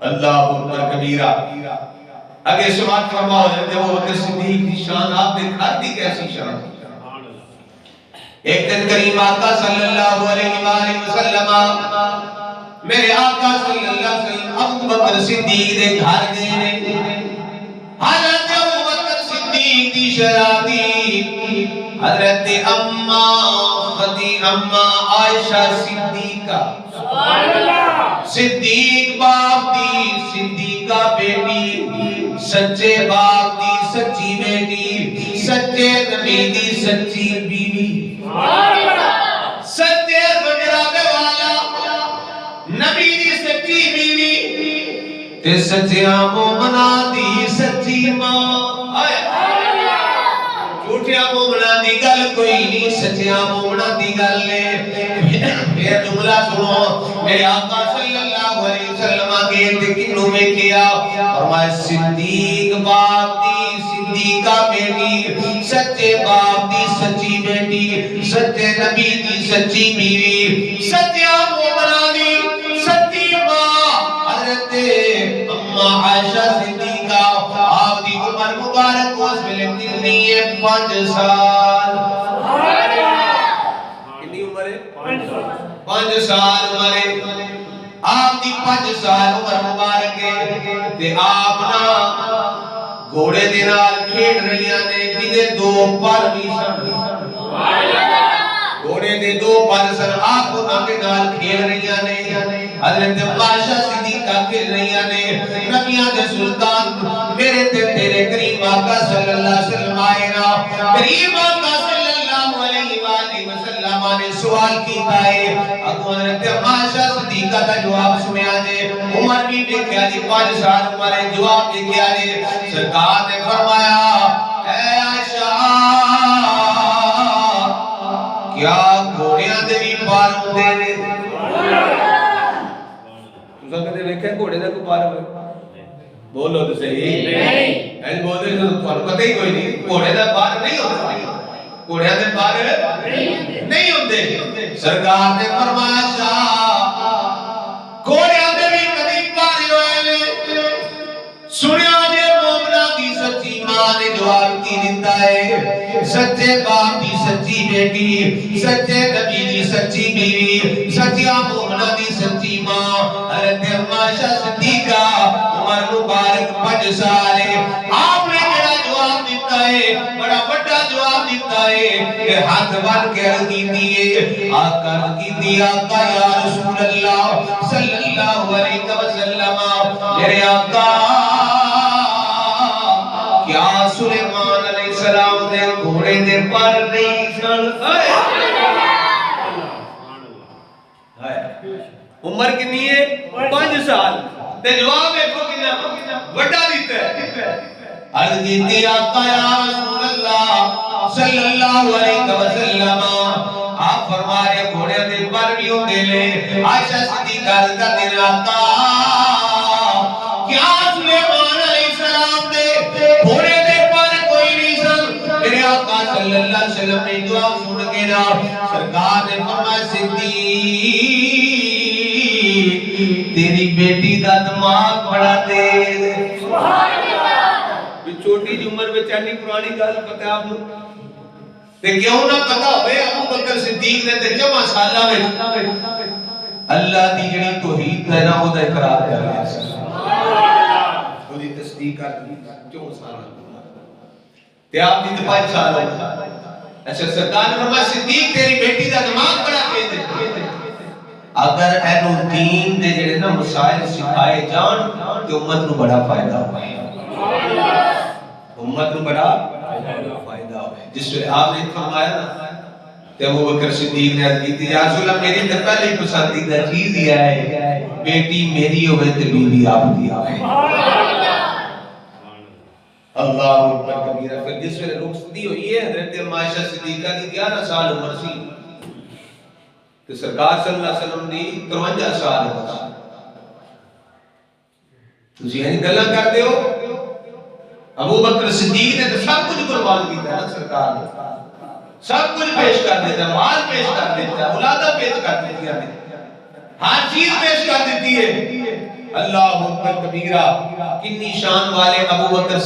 اللہ اکبر کبیرہ. اگر سماعت فرماؤ جب وہ بکر صدیق کی شان آپ نے کھا دی کیسی شان. ایک دن کریم آقا صلی اللہ علیہ وآلہ وسلم میرے آقا صلی اللہ علیہ وسلم ابو بکر صدیق دے گھر گئے. حضرت ابو بکر صدیق دی شہزادی حضرت اما عائشہ صدیقہ صدیق باپ دی صدیقہ بیٹی سچے باپ دی سچی بیٹی سچے نبی دی سچی بیوی سچے بنرانے والا نبی دی سچی بیوی تے سچیاں مومنہ دی سچی ماں. جھوٹیاں مومنہ دی گل کوئی نہیں سچیاں مومنہ دی گل لے. یہ جملہ سنو میرے آقا صلی اللہ علیہ وسلم کے دکنوں میں کیا فرمایا صدیق باپ دی صدیقہ بیٹی سچے باپ دی سچی بیٹی سچے نبی دی سچی بیوی سچیاں مومنہ دی سچی ماں حضرت اما عائشہ صدیقہ. آپ دی عمر مبارک اس ویلے کتنی ہے 5 سال. کتنی عمر ہے 5 سال عمر ہے. آپ دی 5 سال عمر مبارک ہے تے آپ نا گھوڑے دے نال کھیڈ رہیاں نے جدے 2 پر بھی سن. گھوڑے دے 2 پر سن آپ انہاں دے نال کھیل رہیاں نے. حضرت عائشہ صدیقہ کھیل رہیاں نے. نبیاں دے سلطان میرے تے تیرے کریم آقا صلی اللہ علیہ وسلم آئے نا. کریم آقا صلی اللہ علیہ وآلہ وسلم نے سوال کیتا ہے اب حضرت عائشہ صدیقہ کا جواب سنیا جے. عمر بھی دیکھیا جی 5 سال عمر ہے. جواب دیکھیا جی سرکار نے فرمایا اے عائشہ کیا گھوڑیاں دے بھی پار ہوندے نے؟ تساں کدے ویکھیا گھوڑے دا کوئی پار ہوئے؟ بولو تو صحیح نہیں. ایسے بولے تو تھانوں پتہ ہی کوئی نہیں. گھوڑے دا پار نہیں ہوندا. گھوڑیاں دے پار نہیں ہوندے. سرکار نے فرمایا گھوڑیاں دے بھی کبھی پار ہوئے نے. سنیا جے مومنہ دی سچی ماں نے جواب کی دیتا ہے سچے باپ دی سچی بیٹی سچے نبی دی سچی بیوی سچیاں مومنہ دی سچی ماں حضرت عائشہ صدیقہ عمر مبارک 5 سال ہے. آپ نے جڑا جواب دیتا ہے بڑا بڑا جواب دیتا ہے کہ ہاتھ بن کے عرض کیتی آقا کیتی آقا یا رسول اللہ صلی اللہ علیہ وسلم میرے آقا کیا سلیمان علیہ السلام دے گھوڑے دے پر نہیں سن؟ عمر کنی ہے 5 سال تے جواب دیکھو کتنا بڑا دیتا ہے. عرض کیتی آقا یا رسول اللہ صلی اللہ علیہ وسلم آپ فرما رہے گھوڑے دے پر بھی ہوندے نے. عائشہ صدیقہ عرض کرتے ہیں آقا کیا سلیمان علیہ السلام دے گھوڑے دے پر کوئی نہیں سن؟ میرے آقا صلی اللہ علیہ وسلم نے جواب سن کے نا سرکار نے فرمایا صدیق تیری بیٹی دا دماغ بڑا تیز ہے. چھوٹی جی عمر میں چانی پرانی گل پتہ آپ کو تے کیوں نہ پتہ ہوئے ابو بکر صدیق نے تے 4 سالہ میں اللہ دی جڑی توحید ہے نا او دا اقرار کر لیا. او دی تصدیق کر دی 4 سالہ تے آپ دی 5 سال. اچھا سرکار نے فرمایا صدیق تیری بیٹی دا دماغ بڑا تیز ہے. اگر اینو دین دے جڑے نا مسائل سکھائے جان تے امت نو بڑا فائدہ ہوگا. امت نو بڑا فائدہ ہوئے. جس وقت آپ نے فرمایا نا تے ابو بکر صدیق نے عرض کی یا رسول اللہ میری تے پہلی پسندیدہ چیز یہ ہے بیٹی میری ہوئے تے بیوی آپ دی آئے. اللہ اکبر کبیرہ. پھر جس وقت رخصتی ہوئی ہے حضرت عائشہ صدیقہ کی 11 سال عمر سی تے سرکار صلی اللہ علیہ وسلم دی 53 سال عمر سی. تسی یعنی گلاں کردے ہو ابو بکر صدیق نے تو سب کچھ قربان کیتا ہے سرکار نے. سب کچھ پیش کر دیتا ہے. مال پیش کر دیتا ہے. اولادہ پیش کر دیتی ہے. ہر چیز پیش کر دیتی ہے. اللہ اکبر کبیرہ. کتنی شان والے ابو بکر